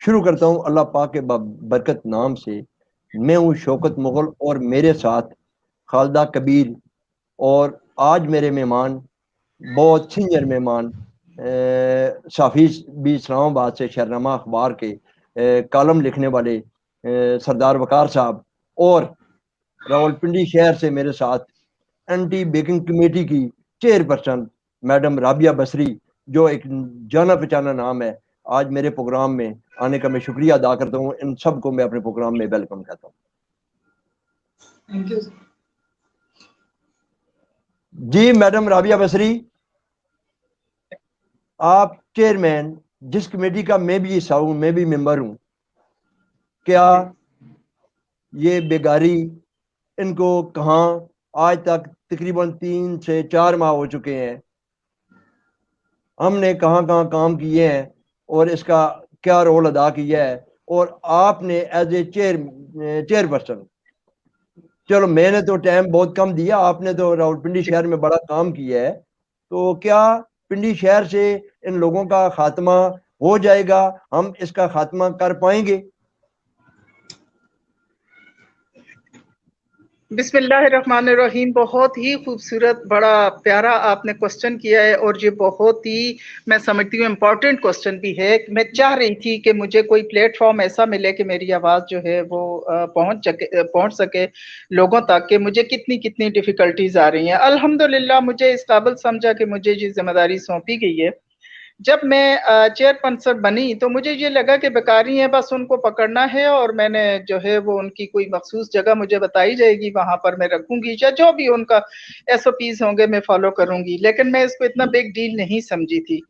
शुरू करता हूँ अल्लाह पाक के बरकत नाम से। मैं हूँ शौकत मुगल और मेरे साथ खालदा कबीर, और आज मेरे मेहमान बहुत सीनियर मेहमान साफ़ी भी इस्लामाबाद से शहरनामा अखबार के कॉलम लिखने वाले सरदार वकार साहब, और रावलपिंडी शहर से मेरे साथ एंटी बेकिंग कमेटी की चेयरपर्सन मैडम राबिया बसरी, जो एक जाना पहचाना नाम है। आज मेरे प्रोग्राम में आने का मैं शुक्रिया अदा करता हूँ। इन सबको मैं अपने प्रोग्राम में वेलकम कहता हूँ। Thank you ji madam Rabia Basri, आप चेयरमैन, जिस कमेटी का मैं भी हिस्सा हूँ, मैं भी मेंबर हूँ, क्या ये बेगारी इनको कहाँ आज तक तकरीबन 3 से 4 माह हो चुके हैं, हमने कहाँ कहाँ काम किए हैं और इसका क्या रोल अदा किया है, और आपने एज ए चेयरपर्सन, चलो मैंने तो टाइम बहुत कम दिया, आपने तो रावलपिंडी शहर में बड़ा काम किया है, तो क्या पिंडी शहर से इन लोगों का खात्मा हो जाएगा, हम इसका खात्मा कर पाएंगे? बिस्मिल्लाहिर्रहमानिर्रहीम। बहुत ही खूबसूरत, बड़ा प्यारा आपने क्वेश्चन किया है, और ये बहुत ही, मैं समझती हूँ, इम्पोर्टेंट क्वेश्चन भी है। मैं चाह रही थी कि मुझे कोई प्लेटफॉर्म ऐसा मिले कि मेरी आवाज़ जो है वो पहुँच सके लोगों तक, कि मुझे कितनी कितनी डिफ़िकल्टीज आ रही हैं। अल्हम्दुलिल्लाह मुझे इस काबिल समझा कि मुझे ये जिम्मेदारी सौंपी गई है। जब मैं चेयरपर्सन बनी तो मुझे ये लगा कि बेकारी हैं, बस उनको पकड़ना है, और मैंने जो है वो उनकी कोई मखसूस जगह मुझे बताई जाएगी, वहां पर मैं रखूंगी, या जो भी उनका एसओपीज होंगे मैं फॉलो करूंगी। लेकिन मैं इसको इतना बिग डील नहीं समझी थी।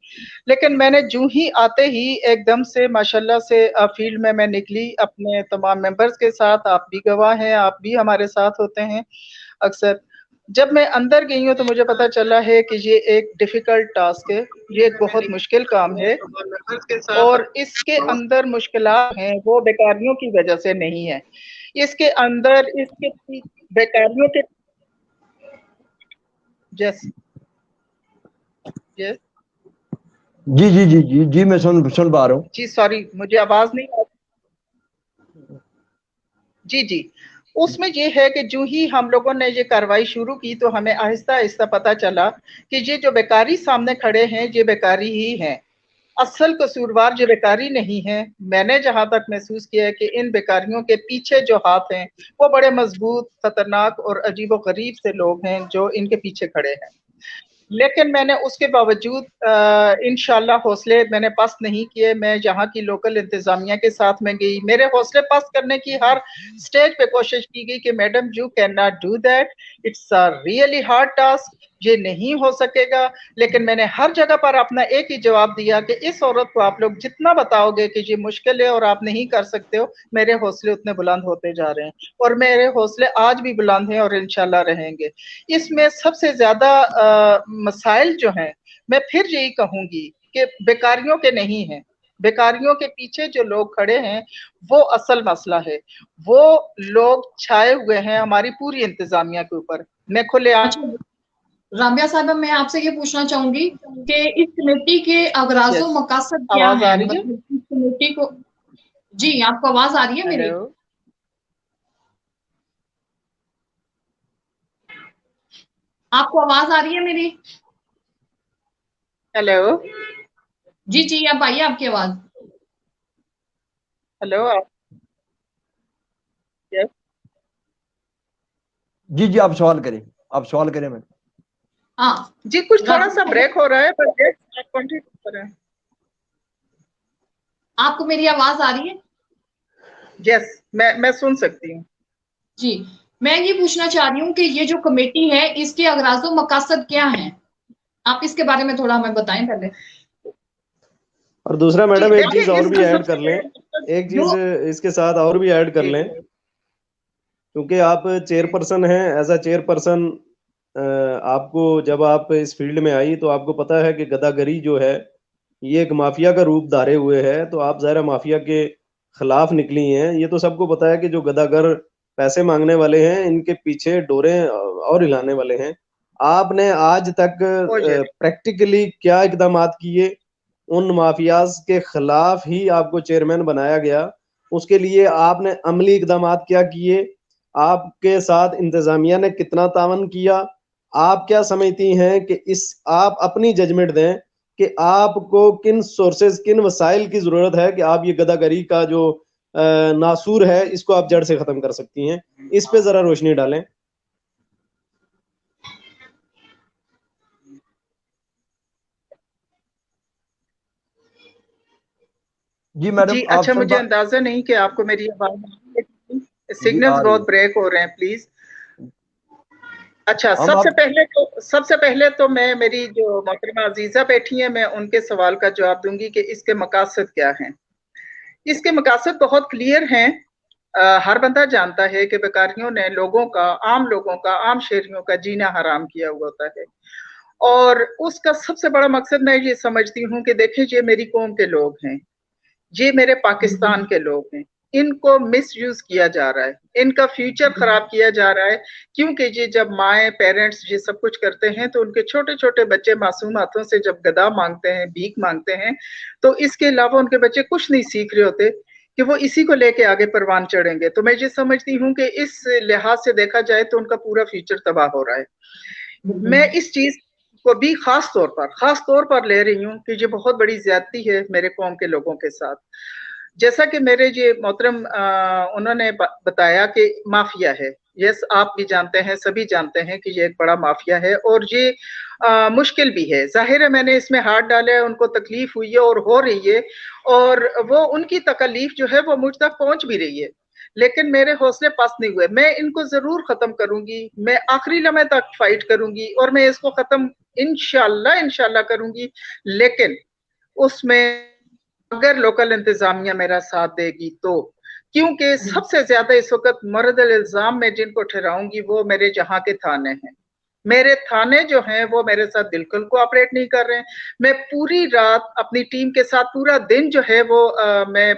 लेकिन मैंने जूं ही आते ही एकदम से माशाल्लाह से फील्ड में मैं निकली अपने तमाम मेंबर्स के साथ। आप भी गवाह हैं, आप भी हमारे साथ होते हैं अक्सर। जब मैं अंदर गई हूँ तो मुझे पता चला है कि ये एक डिफिकल्ट टास्क है, ये एक बहुत मुश्किल काम है, और इसके अंदर मुश्किलात हैं वो बेकारियों की वजह से नहीं है। इसके अंदर इसके बेकारियों के जैसे जी जी जी जी जी, मैं सुन पा रहा हूँ जी। सॉरी, मुझे आवाज नहीं आ जी जी। उसमें ये है कि जो ही हम लोगों ने ये कार्रवाई शुरू की तो हमें आहिस्ता आहिस्ता पता चला कि ये जो बेकारी सामने खड़े हैं ये बेकारी ही हैं। असल कसूरवार जो बेकारी नहीं है। मैंने जहां तक महसूस किया है कि इन बेकारियों के पीछे जो हाथ हैं वो बड़े मजबूत, खतरनाक और अजीबो गरीब से लोग हैं जो इनके पीछे खड़े हैं। लेकिन मैंने उसके बावजूद इंशाल्लाह हौसले मैंने पस्त नहीं किए। मैं यहाँ की लोकल इंतजामिया के साथ में गई, मेरे हौसले पस्त करने की हर स्टेज पे कोशिश की गई कि madam you can not do that, it's a really hard task, ये नहीं हो सकेगा। लेकिन मैंने हर जगह पर अपना एक ही जवाब दिया कि इस औरत को आप लोग जितना बताओगे कि ये मुश्किल है और आप नहीं कर सकते हो, मेरे हौसले उतने बुलंद होते जा रहे हैं, और मेरे हौसले आज भी बुलंद हैं और इंशाल्लाह रहेंगे। इसमें सबसे ज्यादा मसाइल जो हैं, मैं फिर यही कहूंगी कि बेकारियों के नहीं हैं। बेकारियों के पीछे जो लोग खड़े हैं वो असल मसला है। वो लोग छाए हुए हैं हमारी पूरी इंतजामिया के ऊपर। मैं खुले राबिया साहब, मैं आपसे ये पूछना चाहूंगी कि इस कमेटी के अगराजो मकासद क्या आवाज आ है? रही है? मतलब इस कमेटी को, जी आपको आवाज आ रही है मेरी? हेलो, आपको आवाज आ रही है मेरी? हेलो, जी जी, अब आइए आपकी आवाज। हेलो। यस। जी जी, आप सवाल करें, आप सवाल करें। मैं हाँ जी, कुछ थोड़ा सा राबिया, ब्रेक हो रहा है, पर आप कंटिन्यू करें। आपको मेरी आवाज आ रही है? यस, मैं सुन सकती हूँ। जी, मैं ये पूछना चाह रही हूँ कि ये जो कमेटी है इसके अगराजो मकासद क्या हैं? आप इसके बारे में थोड़ा हमें बताएं पहले। और दूसरा जी मैडम एक देखिए, चीज और भी इसका ऐड कर सबसे लें, एक चीज जो इसके साथ और भी ऐड कर जी लें, क्योंकि आप चेयरपर्सन हैं। एज अ चेयरपर्सन आपको, जब आप इस फील्ड में आई तो आपको पता है कि गदागरी जो है ये एक माफिया का रूप धारे हुए है। तो आप ज़ाहिर माफिया के खिलाफ निकली हैं। ये तो सबको पता है कि जो गदागर पैसे मांगने वाले हैं इनके पीछे डोरे और हिलाने वाले हैं। आपने आज तक ओ ये प्रैक्टिकली क्या इकदाम किए उन माफियाज के खिलाफ ही आपको चेयरमैन बनाया गया। उसके लिए आपने अमली इकदाम क्या किए, आपके साथ इंतजामिया ने कितना तावन किया, आप क्या समझती हैं कि इस आप अपनी जजमेंट दें कि आपको किन सोर्सेज किन वसाइल की जरूरत है कि आप ये गदागरी का जो नासूर है इसको आप जड़ से खत्म कर सकती हैं, इस पे जरा रोशनी डालें। जी मैडम जी, आप अच्छा, सब मुझे अंदाजा नहीं कि आपको मेरी आवाज, सिग्नल्स बहुत ब्रेक हो रहे हैं, प्लीज। अच्छा, सबसे पहले तो मैं, मेरी जो मोहतरमा अजीजा बैठी है, मैं उनके सवाल का जवाब दूंगी कि इसके मकासद क्या हैं। इसके मकासद बहुत क्लियर हैं। हर बंदा जानता है कि बेकारियों ने लोगों का, आम शहरियों का जीना हराम किया हुआ होता है, और उसका सबसे बड़ा मकसद मैं ये समझती हूँ कि देखें, ये मेरी कौम के लोग हैं, ये मेरे पाकिस्तान के लोग हैं, इनको मिसयूज किया जा रहा है, इनका फ्यूचर खराब किया जा रहा है, क्योंकि ये जब माएँ पेरेंट्स ये सब कुछ करते हैं तो उनके छोटे छोटे बच्चे मासूम हाथों से जब गदा मांगते हैं, भीख मांगते हैं, तो इसके अलावा उनके बच्चे कुछ नहीं सीख रहे होते कि वो इसी को लेके आगे परवान चढ़ेंगे। तो मैं ये समझती हूँ कि इस लिहाज से देखा जाए तो उनका पूरा फ्यूचर तबाह हो रहा है। मैं इस चीज को भी खास तौर पर ले रही हूँ कि ये बहुत बड़ी ज्यादती है मेरे कौम के लोगों के साथ। जैसा कि मेरे ये मोहतरम उन्होंने बताया कि माफिया है, यस, आप भी जानते हैं, सभी जानते हैं कि ये एक बड़ा माफिया है, और ये मुश्किल भी है। जाहिर है मैंने इसमें हाथ डाला है, उनको तकलीफ हुई है और हो रही है, और वो उनकी तकलीफ जो है वो मुझ तक पहुंच भी रही है, लेकिन मेरे हौसले पस्त नहीं हुए। मैं इनको जरूर खत्म करूंगी, मैं आखिरी लम्हे तक फाइट करूंगी, और मैं इसको खत्म इंशाल्लाह करूंगी, लेकिन उसमें अगर लोकल इंतजामिया मेरा साथ देगी तो। क्योंकि सबसे ज्यादा इस वक्त मर्द इल्जाम में जिनको ठहराऊंगी वो मेरे जहां के थाने हैं। मेरे थाने जो हैं वो मेरे साथ बिल्कुल कोऑपरेट नहीं कर रहे हैं। मैं पूरी रात अपनी टीम के साथ, पूरा दिन जो है वो मैं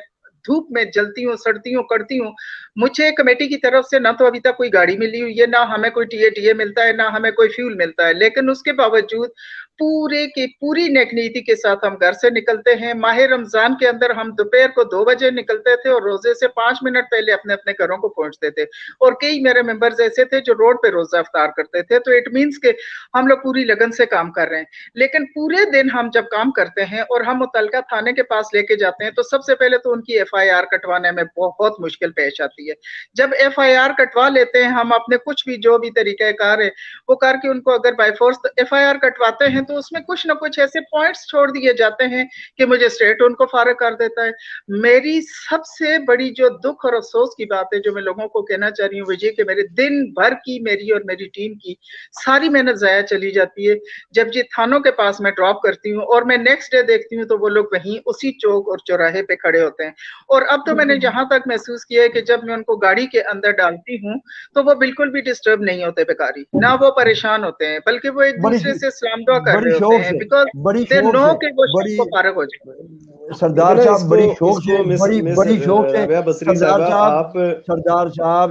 धूप में जलती हूँ, सड़ती हूँ, करती हूँ। मुझे कमेटी की तरफ से ना तो अभी तक कोई गाड़ी मिली हुई है, ना हमें कोई टीए मिलता है, ना हमें कोई फ्यूल मिलता है, लेकिन उसके बावजूद पूरे की पूरी नेक नीति के साथ हम घर से निकलते हैं। माह रमजान के अंदर हम दोपहर को 2 बजे निकलते थे और रोजे से 5 मिनट पहले अपने अपने घरों को पहुंचते थे, और कई मेरे मेंबर्स ऐसे थे जो रोड पे रोजा इफ्तार करते थे। तो इट मीन्स के हम लोग पूरी लगन से काम कर रहे हैं। लेकिन पूरे दिन हम जब काम करते हैं और हम मुतलका थाने के पास लेके जाते हैं, तो सबसे पहले तो उनकी FIR कटवाने में बहुत मुश्किल पेश आती है। जब FIR कटवा लेते हैं हम, अपने कुछ भी जो भी तरीकाकार है वो करके उनको अगर बाय फोर्स FIR कटवाते हैं, तो उसमें कुछ ना कुछ ऐसे पॉइंट्स छोड़ दिए जाते हैं कि मुझे स्टेट उनको फारिग कर देता है। मेरी सबसे बड़ी जो दुख और अफसोस की बात है जो मैं लोगों को कहना चाह रही हूँ, विजय, कि मेरे दिन भर की, मेरी और मेरी टीम की सारी मेहनत जाया चली जाती है। जब ये थानों के पास मैं ड्रॉप करती हूँ और मैं नेक्स्ट डे देखती हूँ तो वो लोग वहीं उसी चौक और चौराहे पे खड़े होते हैं। और अब तो मैंने जहां तक महसूस किया है कि जब मैं उनको गाड़ी के अंदर डालती हूँ तो वो बिल्कुल भी डिस्टर्ब नहीं होते बेकारी, ना वो परेशान होते हैं, बल्कि वो एक दूसरे से सलाम दुआ कर रहे होते हैं, बिकॉज दे नो कि वो शख्स को फारिग हो जाए। सरदार साहब बड़ी शौक से, बड़ी शौक से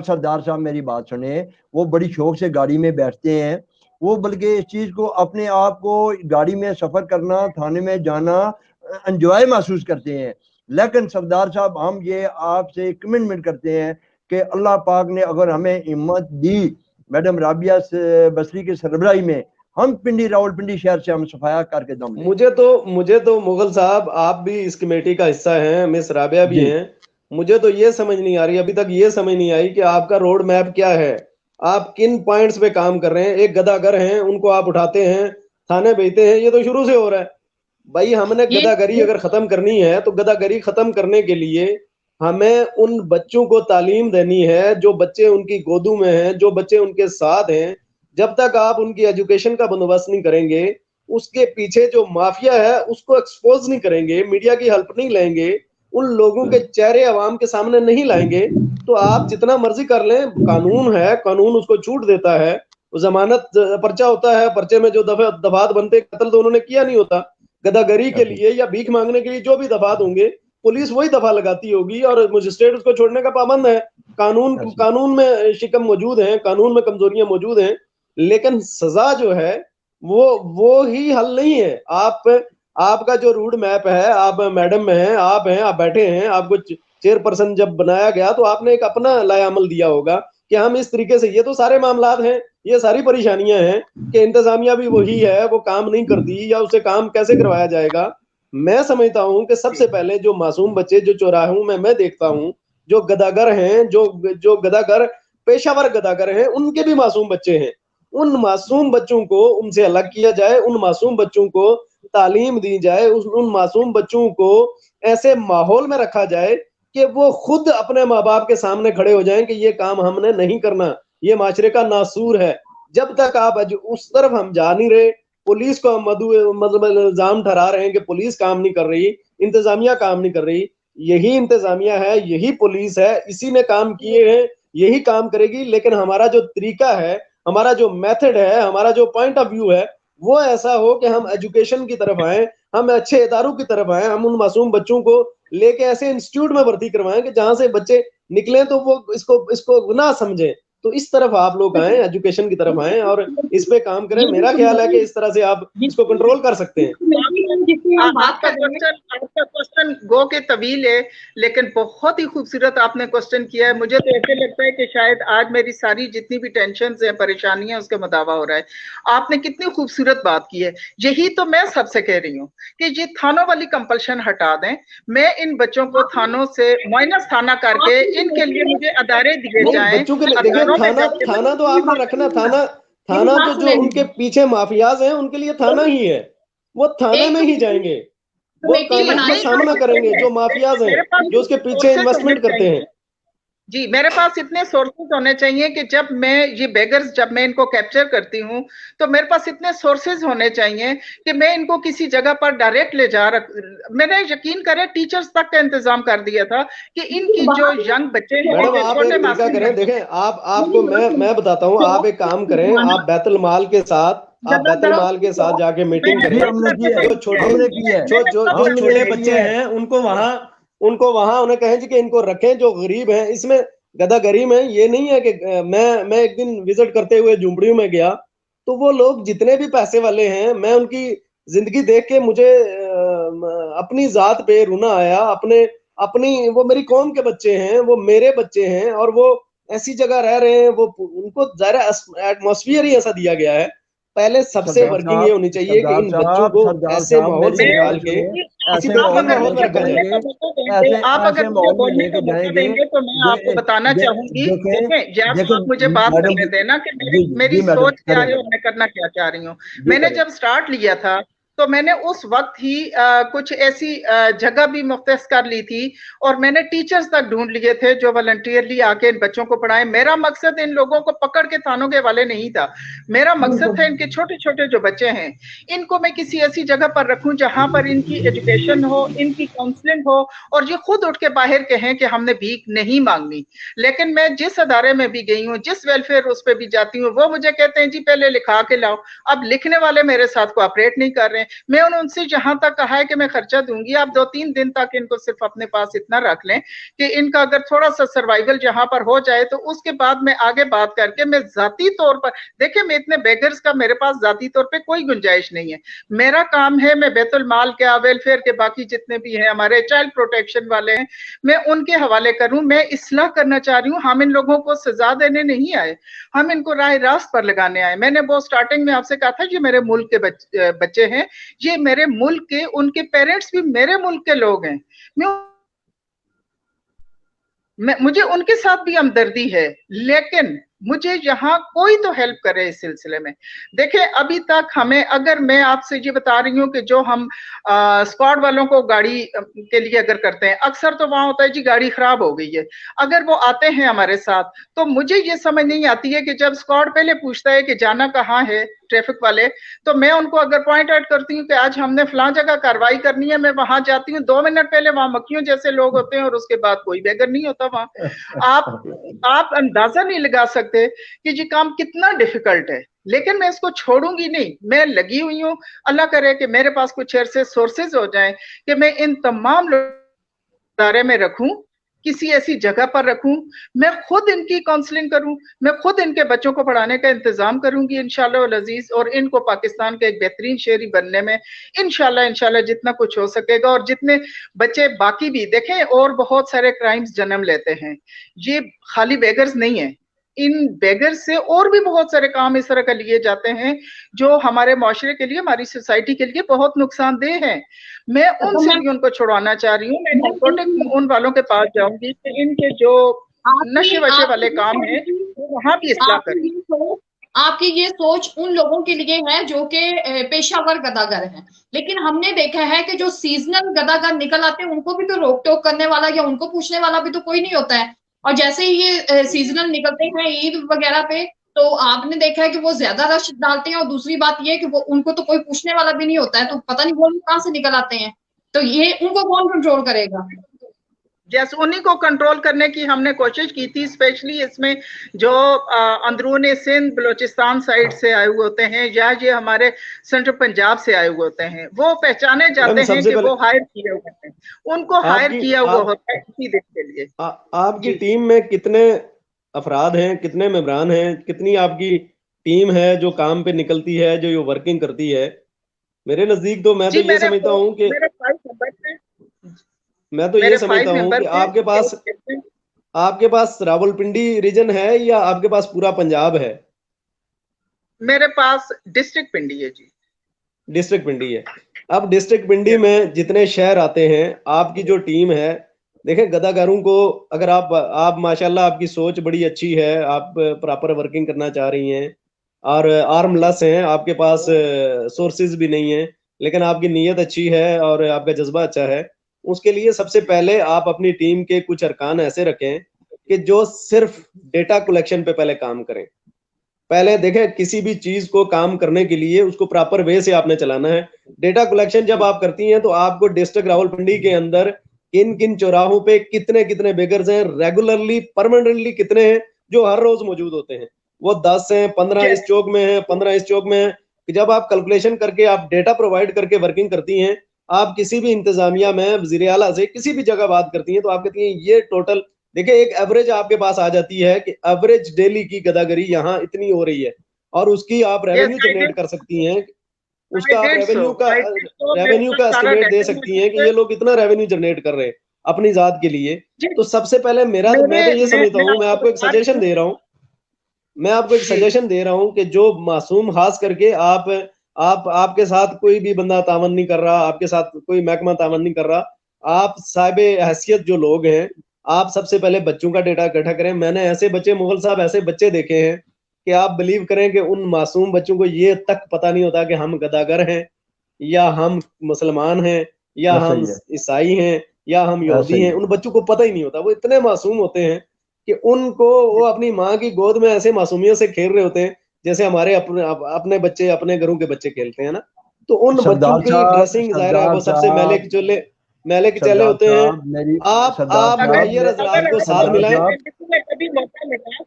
सरदार साहब मेरी बात सुने, वो बड़ी शौक से गाड़ी में बैठते हैं, वो बल्कि इस चीज को, अपने आप को गाड़ी में सफर करना, थाने में जाना एंजॉय महसूस करते हैं। लेकिन सरदार साहब हम ये आपसे कमिटमेंट करते हैं कि अल्लाह पाक ने अगर हमें हिम्मत दी, मैडम राबिया बसरी के सरबराही में, हम पिंडी रावलपिंडी शहर से हम सफाया करके दम। मुझे तो मुगल साहब, आप भी इस कमेटी का हिस्सा हैं, मिस राबिया भी हैं, मुझे तो ये समझ नहीं आ रही, अभी तक ये समझ नहीं आई कि आपका रोड मैप क्या है, आप किन पॉइंट्स पे काम कर रहे हैं। एक गदागर हैं, उनको आप उठाते हैं, थाने भेजते हैं, ये तो शुरू से हो रहा है भाई। हमने गदागरी अगर खत्म करनी है तो गदागरी खत्म करने के लिए हमें उन बच्चों को तालीम देनी है, जो बच्चे उनकी गोदों में हैं, जो बच्चे उनके साथ हैं। जब तक आप उनकी एजुकेशन का बंदोबस्त नहीं करेंगे, उसके पीछे जो माफिया है उसको एक्सपोज नहीं करेंगे, मीडिया की हेल्प नहीं लेंगे, उन लोगों के चेहरे अवाम के सामने नहीं लाएंगे, तो आप जितना मर्जी कर लें, कानून है, कानून उसको छूट देता है। जमानत पर्चा होता है, पर्चे में जो दफात बनते, कत्ल तो उन्होंने किया नहीं होता। गदागरी के लिए या भीख मांगने के लिए जो भी दफात होंगे, पुलिस वही दफा लगाती होगी और मजिस्ट्रेट उसको छोड़ने का पाबंद है। कानून में शिकम मौजूद है, कानून में कमजोरियां मौजूद हैं, लेकिन सजा जो है वो ही हल नहीं है। आपका जो रूट मैप है, आप मैडम में हैं, आप बैठे हैं, आपको चेयरपर्सन जब बनाया गया तो आपने एक अपना लायामल दिया होगा कि हम इस तरीके से, ये तो सारे मामलात हैं, ये सारी परेशानियां हैं कि इंतजामिया भी वही है, वो काम नहीं करती या उसे काम कैसे करवाया जाएगा। मैं समझता हूं कि सबसे पहले जो मासूम बच्चे जो चौराहों में मैं देखता हूं, जो गदागर हैं, जो गदागर पेशावर गदागर हैं, उनके भी मासूम बच्चे हैं। उन मासूम बच्चों को उनसे अलग किया जाए, उन मासूम बच्चों को तालीम दी जाए, उन मासूम बच्चों को ऐसे माहौल में रखा जाए कि वो खुद अपने माँ बाप के सामने खड़े हो जाएं कि ये काम हमने नहीं करना, ये माशरे का नासूर है। जब तक आप उस तरफ हम जा नहीं रहे, पुलिस को मतलब इल्जाम ठहरा रहे हैं कि पुलिस काम नहीं कर रही, इंतजामिया काम नहीं कर रही। यही इंतजामिया है, यही पुलिस है, इसी ने काम किए हैं, यही काम करेगी। लेकिन हमारा जो तरीका है, हमारा जो मेथड है, हमारा जो पॉइंट ऑफ व्यू है, वो ऐसा हो कि हम एजुकेशन की तरफ आए, हम अच्छे इदारों की तरफ आए, हम उन मासूम बच्चों को लेके ऐसे इंस्टीट्यूट में भर्ती करवाएं कि जहां से बच्चे निकले तो वो इसको ना समझें। तो इस तरफ आप लोग आए, एजुकेशन की तरफ आए और इस पे काम करें। मेरा ख्याल है कि इस तरह से आप इसको कंट्रोल कर सकते हैं। आपका क्वेश्चन गो के तवील है, लेकिन बहुत ही खूबसूरत आपने क्वेश्चन किया है। मुझे तो ऐसे लगता है कि शायद आज मेरी सारी जितनी भी टेंशन है, परेशानियां, उसका मुदावा हो रहा है। आपने कितनी खूबसूरत बात की है। यही तो मैं सबसे कह रही हूँ कि ये थानों वाली कंपल्शन हटा दें। मैं इन बच्चों को थानों से माइनस थाना करके इनके लिए मुझे अदारे दिए जाएं। बच्चों के लिए देखिए, थाना तो आपने रखना, थाना जो उनके पीछे माफियाज हैं उनके लिए थाना ही है, वो थाने में ही जाएंगे, वो कानून का सामना करेंगे जो माफियाज हैं, जो उसके पीछे इन्वेस्टमेंट करते हैं। जी, मेरे पास इतने सोर्सेज होने चाहिए कि जब मैं ये बेगर्स, जब मैं इनको कैप्चर करती हूँ तो मेरे पास इतने सोर्सेज होने चाहिए कि मैं इनको किसी जगह पर डायरेक्ट ले जा मैंने यकीन करे टीचर्स तक का इंतजाम कर दिया था कि इनकी जो यंग बच्चे मैडम आप एक तरीका करें, देखें आपको मैं बताता हूँ, आप एक काम करें, आप बैतुल माल के साथ जाके मीटिंग करें। जो छोटे बच्चे हैं उनको वहां उन्हें कहें कि इनको रखें, जो गरीब हैं, इसमें गदागरी में ये नहीं है कि मैं एक दिन विजिट करते हुए झुंपड़ियों में गया तो वो लोग जितने भी पैसे वाले हैं, मैं उनकी जिंदगी देख के मुझे अपनी जात पे रोना आया। अपनी वो मेरी कौम के बच्चे हैं, वो मेरे बच्चे हैं और वो ऐसी जगह रह रहे हैं, वो उनको ज़रा एटमॉस्फेयर ही ऐसा दिया गया है। पहले सबसे वर्किंग ये होनी चाहिए कि इन बच्चों को ऐसे माहौल से निकाल के किसी माहौल में रखा जाए। आप अगर मुझे बोलने का मौका देंगे तो मैं आपको बताना चाहूंगी, जब आप मुझे बात करने देना कि मेरी सोच क्या है और मैं करना क्या चाह रही हूँ। मैंने जब स्टार्ट लिया था तो मैंने उस वक्त ही कुछ ऐसी जगह भी मुख्तस कर ली थी और मैंने टीचर्स तक ढूंढ लिए थे जो वॉलंटियरली आके इन बच्चों को पढ़ाएं। मेरा मकसद इन लोगों को पकड़ के थानों के हवाले नहीं था, मेरा मकसद था इनके छोटे छोटे जो बच्चे हैं इनको मैं किसी ऐसी जगह पर रखूं जहां पर इनकी एजुकेशन हो, इनकी काउंसलिंग हो और ये खुद उठ के बाहर कहें कि हमने भीख नहीं मांगनी। लेकिन मैं जिस अदारे में भी गई हूँ, जिस वेलफेयर उस पर भी जाती हूँ, वो मुझे कहते हैं जी पहले लिखा के लाओ। अब लिखने वाले मेरे साथ कोऑपरेट नहीं कर रहे हैं। मैं उनसे जहां तक कहा है कि मैं खर्चा दूंगी, आप 2-3 दिन तक इनको सिर्फ अपने पास इतना रख लें कि इनका अगर थोड़ा सा सर्वाइवल जहां पर हो जाए तो उसके बाद मैं आगे बात करके मैं जाती तौर पर, देखिए मैं इतने बेगर्स का मेरे पास जाती तौर पे कोई गुंजाइश नहीं है। मेरा काम है मैं बैतुल माल के, वेलफेयर के बाकी जितने भी हैं, हमारे चाइल्ड प्रोटेक्शन वाले हैं, मैं उनके हवाले करूं। मैं इस्लाह करना चाह रही हूँ। हम इन लोगों को सजा देने नहीं आए, हम इनको राह रास्त पर लगाने आए। मैंने वो स्टार्टिंग में आपसे कहा था ये मेरे मुल्क के बच्चे हैं, ये मेरे मुल्क के, उनके पेरेंट्स भी मेरे मुल्क के लोग हैं। मुझे उनके साथ भी हमदर्दी है, लेकिन मुझे यहाँ कोई तो हेल्प करे इस सिलसिले में। देखिए अभी तक हमें, अगर मैं आपसे ये बता रही हूँ कि जो हम स्क्वाड वालों को गाड़ी के लिए अगर करते हैं, अक्सर तो वहां होता है जी गाड़ी खराब हो गई है। अगर वो आते हैं हमारे साथ तो मुझे ये समझ नहीं आती है कि जब स्क्वाड पहले पूछता है कि जाना कहाँ है ट्रैफिक वाले, तो मैं उनको अगर पॉइंट आउट करती हूँ कि आज हमने फलां जगह कार्रवाई करनी है, मैं वहां जाती हूँ, 2 मिनट पहले वहां मक्खियों जैसे लोग होते हैं और उसके बाद कोई बेगर नहीं होता वहां। आप अंदाजा नहीं लगा सकते कि ये काम कितना डिफिकल्ट है, लेकिन मैं इसको छोड़ूंगी नहीं। मैं लगी हुई हूँ, अल्लाह करे कि मेरे पास कुछ ऐसे सोर्सेज हो जाएं कि मैं इन तमाम इदारे में रखूं किसी ऐसी जगह पर रखूं, मैं खुद इनकी काउंसलिंग करूं, मैं खुद इनके बच्चों को पढ़ाने का इंतजाम करूंगी इंशाल्लाह वल अजीज, और इनको पाकिस्तान के एक बेहतरीन शहरी बनने में इंशाल्लाह जितना कुछ हो सकेगा। और जितने बच्चे बाकी भी देखें, और बहुत सारे क्राइम्स जन्म लेते हैं, ये खाली बेगर्स नहीं है, इन बेगर्स से और भी बहुत सारे काम इस तरह का लिए जाते हैं जो हमारे माशरे के लिए, हमारी सोसाइटी के लिए बहुत नुकसानदेह है। मैं उनसे भी उनको छुड़वाना चाह रही हूँ। मैं नार्कोटिक उन वालों के पास जाऊंगी कि इनके जो नशे वशे वाले काम है वहां भी इस्लाह करें। आपकी ये सोच उन लोगों के लिए है जो कि पेशावर गदागर हैं, लेकिन हमने देखा है कि जो सीजनल गदागर निकल आते हैं उनको भी तो रोक टोक करने वाला या उनको पूछने वाला भी तो कोई नहीं होता है। और जैसे ही ये सीजनल निकलते हैं ईद वगैरह पे, तो आपने देखा है कि वो ज्यादा रश डालते हैं, और दूसरी बात ये है कि वो उनको तो कोई पूछने वाला भी नहीं होता है, तो पता नहीं वो कहाँ से निकल आते हैं। तो ये उनको कौन कंट्रोल करेगा? जैसे उन्हीं को कंट्रोल करने की हमने कोशिश की थी, स्पेशली इसमें जो अंदरूनी सिंध बलोचिस्तान साइड से आए हुए होते हैं या ये हमारे सेंट्रल पंजाब से आए हुए होते हैं, वो पहचाने जाते हैं कि वो हायर किए हुए हैं, उनको हायर किया हुआ होता है इसी दिन के लिए। आपकी टीम में कितने अफराद हैं, कितने मेंबरान हैं, कितनी आपकी टीम है जो काम पे निकलती है, जो ये वर्किंग करती है? मेरे नजदीक तो मैं तो ये समझता हूँ कि आपके पास रावलपिंडी रीजन है या आपके पास पूरा पंजाब है? मेरे पास डिस्ट्रिक्ट पिंडी है जी। डिस्ट्रिक्ट पिंडी है। अब डिस्ट्रिक्ट पिंडी में जितने शहर आते हैं, आपकी जो टीम है, देखें गदागारों को अगर आप माशाल्लाह आपकी सोच बड़ी अच्छी है, आप प्रॉपर वर्किंग करना चाह रही हैं और आर्मलेस हैं, आपके पास सोर्सेज भी नहीं है, लेकिन आपकी नीयत अच्छी है और आपका जज्बा अच्छा है। उसके लिए सबसे पहले आप अपनी टीम के कुछ अरकान ऐसे रखें कि जो सिर्फ डेटा कलेक्शन पे पहले काम करें। पहले देखें, किसी भी चीज को काम करने के लिए उसको प्रॉपर वे से आपने चलाना है। डेटा कलेक्शन जब आप करती हैं तो आपको डिस्ट्रिक्ट रावलपिंडी के अंदर किन किन चौराहों पे कितने कितने बेगर्स हैं, रेगुलरली परमानेंटली कितने हैं जो हर रोज मौजूद होते हैं, वो 10 हैं, 15 इस चौक में है, 15 इस चौक में है। जब आप कैलकुलेशन करके आप डेटा प्रोवाइड करके वर्किंग करती हैं, आप किसी भी इंतजामिया में वजीर आला से किसी भी जगह बात करती हैं तो आप कहती हैं ये टोटल, देखिए एक एवरेज आपके पास आ जाती है कि एवरेज डेली की गदागरी यहाँ इतनी हो रही है, और उसकी आप रेवेन्यू जनरेट कर सकती हैं, उसका आप रेवेन्यू का एस्टिमेट दे सकती हैं कि ये लोग इतना रेवेन्यू जनरेट कर रहे हैं अपनी जात के लिए। तो सबसे पहले मैं तो ये समझता हूँ, मैं आपको एक सजेशन दे रहा हूँ, कि जो मासूम, खास करके आपके साथ कोई भी बंदा तावन नहीं कर रहा, आपके साथ कोई महकमा तावन नहीं कर रहा, आप साहिब हैसियत जो लोग हैं, आप सबसे पहले बच्चों का डेटा इकट्ठा करें। मैंने ऐसे बच्चे, मुगल साहब ऐसे बच्चे देखे हैं कि आप बिलीव करें कि उन मासूम बच्चों को ये तक पता नहीं होता कि हम गदागर हैं या हम मुसलमान हैं या हम ईसाई हैं या हम यहूदी हैं। उन बच्चों को पता ही नहीं होता, वो इतने मासूम होते हैं कि उनको वो अपनी माँ की गोद में ऐसे मासूमियत से खेल रहे होते हैं जैसे हमारे अपने बच्चे, अपने घरों के बच्चे खेलते हैं ना। तो उन बच्चों की ड्रेसिंग जाहिर है वो सबसे मैले के चले होते हैं। आप मुहैयर हज़रात को साथ मिलाएं। कभी मौका मिला,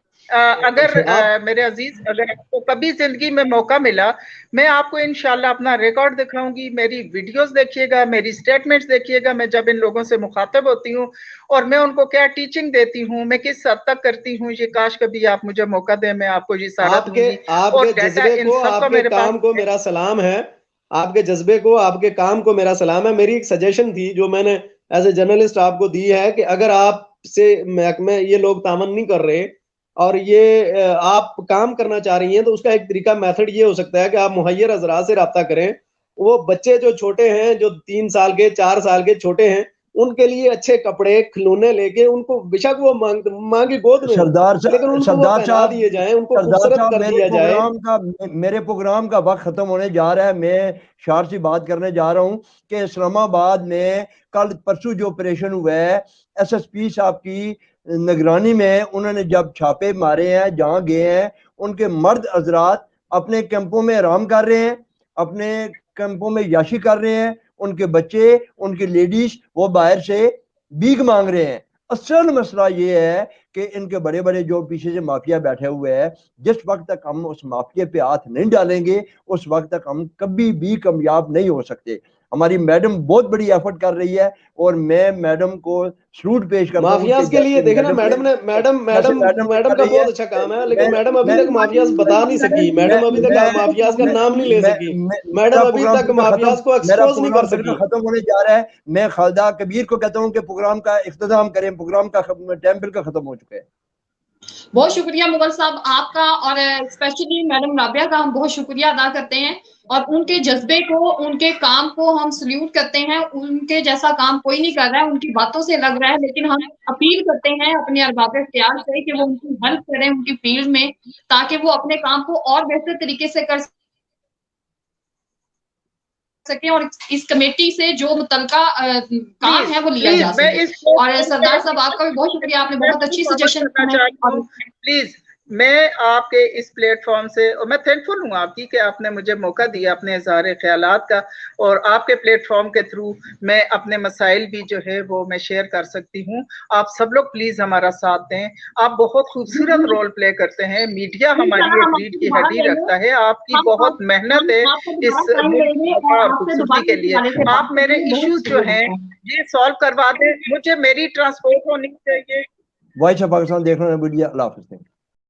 अगर मेरे अजीज, अगर आपको कभी जिंदगी में मौका मिला, मैं आपको इंशाल्लाह अपना रिकॉर्ड दिखाऊंगी, मेरी वीडियोस देखिएगा, मेरी स्टेटमेंट्स देखिएगा, मैं जब इन लोगों से मुखातब होती हूँ और मैं उनको क्या टीचिंग देती हूँ, मैं किस हद तक करती हूँ, ये काश कभी आप मुझे मौका दें, मैं आपको ये सारा दूंगी। आपके जज्बे को, आपके काम को मेरा सलाम है, आपके जज्बे को, आपके काम को मेरा सलाम है। मेरी एक सजेशन थी जो मैंने एज ए जर्नलिस्ट आपको दी है कि अगर आपसे महकमे ये लोग तावन नहीं कर रहे और ये आप काम करना चाह रही हैं, तो उसका एक तरीका, मेथड ये हो सकता है कि आप मुहैयर हज़रात से रब्ता करें। वो बच्चे जो छोटे हैं, जो 3 साल के, 4 साल के छोटे हैं, उनके लिए अच्छे कपड़े, खिलौने लेके उनको, बेशक वो माँ की गोद में, लेकिन उनको पहना दिए जाए, उनको खूबसूरत कर दिया जाए। मेरे प्रोग्राम का वक्त खत्म होने जा रहा है। मैं शार से बात करने जा रहा हूँ कि इस्लामाबाद में कल परसों जो ऑपरेशन हुआ है, SSP साहब की निगरानी में, उन्होंने जब छापे मारे हैं, जहाँ गए हैं, उनके मर्द हजरात अपने कैंपों में आराम कर रहे हैं, अपने कैंपों में याशी कर रहे हैं, उनके बच्चे, उनकी लेडीज वो बाहर से भीख मांग रहे हैं। असल मसला ये है कि इनके बड़े बड़े जो पीछे से माफिया बैठे हुए हैं, जिस वक्त तक हम उस माफिया पे हाथ नहीं डालेंगे, उस वक्त तक हम कभी भी कामयाब नहीं हो सकते। हमारी मैडम बहुत बड़ी एफर्ट कर रही है और मैं मैडम को सलूट पेश करता हूं। माफियाज के लिए देखे ना मैडम का बहुत अच्छा काम है, लेकिन मैडम अभी तक माफियाज बता नहीं सकी, मैडम अभी तक माफियाज का नाम नहीं ले सकी, मैडम अभी तक माफियाज को एक्सपोज नहीं कर सकी। खत्म होने जा रहा है। मैं खालिदा कबीर को कहता हूँ कि प्रोग्राम का इख्तिताम करें, प्रोग्राम का टाइम बिल्कुल खत्म हो चुका है। बहुत शुक्रिया मुगल साहब आपका, और स्पेशली मैडम राबिया का हम बहुत शुक्रिया अदा करते हैं और उनके जज्बे को, उनके काम को हम सल्यूट करते हैं। उनके जैसा काम कोई नहीं कर रहा है, उनकी बातों से लग रहा है, लेकिन हम अपील करते हैं अपने अरबाब इख्तियार से कि वो उनकी हेल्प करें उनकी फील्ड में, ताकि वो अपने काम को और बेहतर तरीके से कर सके और इस कमेटी से जो मुतलका काम है वो लिया जा सके। और सरदार साहब आपका भी बहुत शुक्रिया, आपने बहुत अच्छी सजेशन प्लीज मैं आपके इस प्लेटफॉर्म से, और मैं थैंकफुल हूँ आपकी कि आपने मुझे मौका दिया अपने इज़हार ख्यालात का, और आपके प्लेटफॉर्म के थ्रू मैं अपने मसाइल भी जो है वो मैं शेयर कर सकती हूँ। आप सब लोग प्लीज हमारा साथ दें। आप बहुत खूबसूरत रोल प्ले करते हैं, मीडिया हमारी एक रीढ़ की हड्डी रखता है, आपकी बहुत मेहनत है इस और खूबसूरती के लिए। आप मेरे इश्यूज जो हैं ये सॉल्व करवा दें, मुझे मेरी ट्रांसपोर्ट होनी चाहिए। वॉइस ऑफ पाकिस्तान देखना मीडिया, अल्लाह हाफ़िज़।